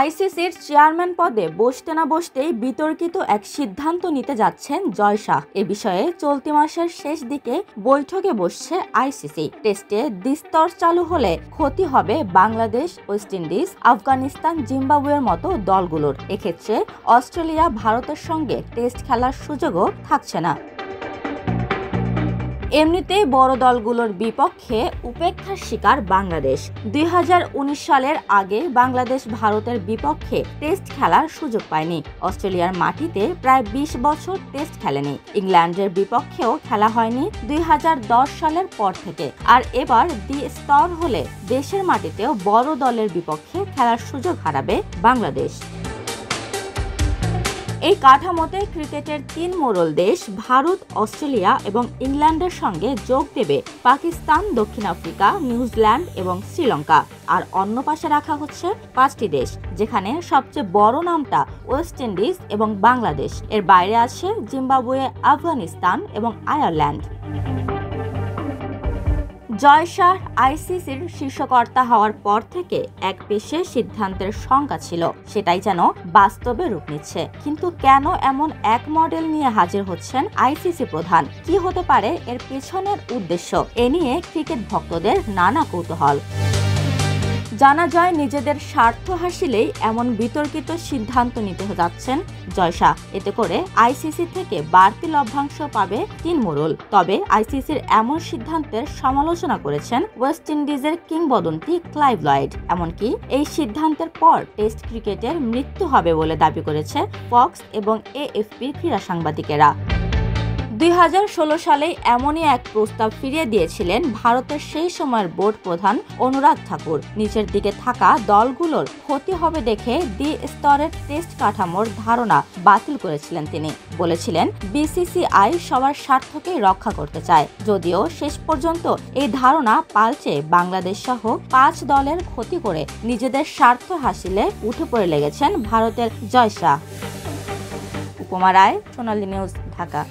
আইসিসির চেয়ারম্যান পদে বসতে না বসতেই বিতর্কিত এক সিদ্ধান্ত নিতে যাচ্ছেন জয় শাহ। এ বিষয়ে চলতি মাসের শেষ দিকে বৈঠকে বসছে আইসিসি। টেস্টে দ্বিস্তর চালু হলে ক্ষতি হবে বাংলাদেশ, ওয়েস্ট ইন্ডিজ, আফগানিস্তান, জিম্বাবুয়ের মতো দলগুলোর। এক্ষেত্রে অস্ট্রেলিয়া, ভারতের সঙ্গে টেস্ট খেলার সুযোগও থাকছে না। এমনিতেই বড় দলগুলোর বিপক্ষে উপেক্ষার শিকার বাংলাদেশ। 2019 সালের আগে বাংলাদেশ ভারতের বিপক্ষে টেস্ট খেলার সুযোগ পায়নি। অস্ট্রেলিয়ার মাটিতে প্রায় 20 বছর টেস্ট খেলেনি। ইংল্যান্ডের বিপক্ষেও খেলা হয়নি 2010 সালের পর থেকে। আর এবার দ্বিস্তর হলে দেশের মাটিতেও বড় দলের বিপক্ষে খেলার সুযোগ হারাবে বাংলাদেশ। এই কাঠামোতে ক্রিকেটের 3 মোড়ল দেশ ভারত, অস্ট্রেলিয়া এবং ইংল্যান্ডের সঙ্গে যোগ দেবে পাকিস্তান, দক্ষিণ আফ্রিকা, নিউজিল্যান্ড এবং শ্রীলঙ্কা। আর অন্য পাশে রাখা হচ্ছে 5টি দেশ, যেখানে সবচেয়ে বড় নামটা ওয়েস্ট ইন্ডিজ এবং বাংলাদেশ। এর বাইরে আছে জিম্বাবুয়ে, আফগানিস্তান এবং আয়ারল্যান্ড। জয় শাহ আইসিসির শীর্ষকর্তা হওয়ার পর থেকে এক পেশে সিদ্ধান্তের সংজ্ঞা ছিল, সেটাই যেন বাস্তবে রূপ নিচ্ছে। কিন্তু কেন এমন এক মডেল নিয়ে হাজির হচ্ছেন আইসিসি প্রধান? কি হতে পারে এর পেছনের উদ্দেশ্য? এ নিয়ে ক্রিকেট ভক্তদের নানা কৌতূহল। জানা যায়, নিজেদের স্বার্থ হাসিলেই এমন বিতর্কিত সিদ্ধান্ত নিতে যাচ্ছেন জয় শাহ। এতে করে আইসিসি থেকে বাড়তি লভ্যাংশ পাবে 3 মোড়ল। তবে আইসিসির এমন সিদ্ধান্তের সমালোচনা করেছেন ওয়েস্ট ইন্ডিজের কিংবদন্তি ক্লাইভ লয়েড। এমনকি এই সিদ্ধান্তের পর টেস্ট ক্রিকেটের মৃত্যু হবে বলে দাবি করেছে ফক্স এবং এএফপি ক্রীড়া সাংবাদিকেরা। 2016 সালে এমনই এক প্রস্তাব ফিরিয়ে দিয়েছিলেন ভারতের সেই সময়ের বোর্ড প্রধান অনুরাগ ঠাকুর। নিচের দিকে থাকা দলগুলোর ক্ষতি হবে দেখে দ্বিস্তরের টেস্ট কাঠামোর ধারণা বাতিল করেছিলেন তিনি। বলেছিলেন, বিসিসিআই সবার স্বার্থকেই রক্ষা করতে চায়। যদিও শেষ পর্যন্ত এই ধারণা পাল্টে বাংলাদেশ সহ 5 দলের ক্ষতি করে নিজেদের স্বার্থ হাসিলে উঠে পড়ে লেগেছেন ভারতের জয় শাহ। উপমা রায়, সোনালী নিউজ, ঢাকা।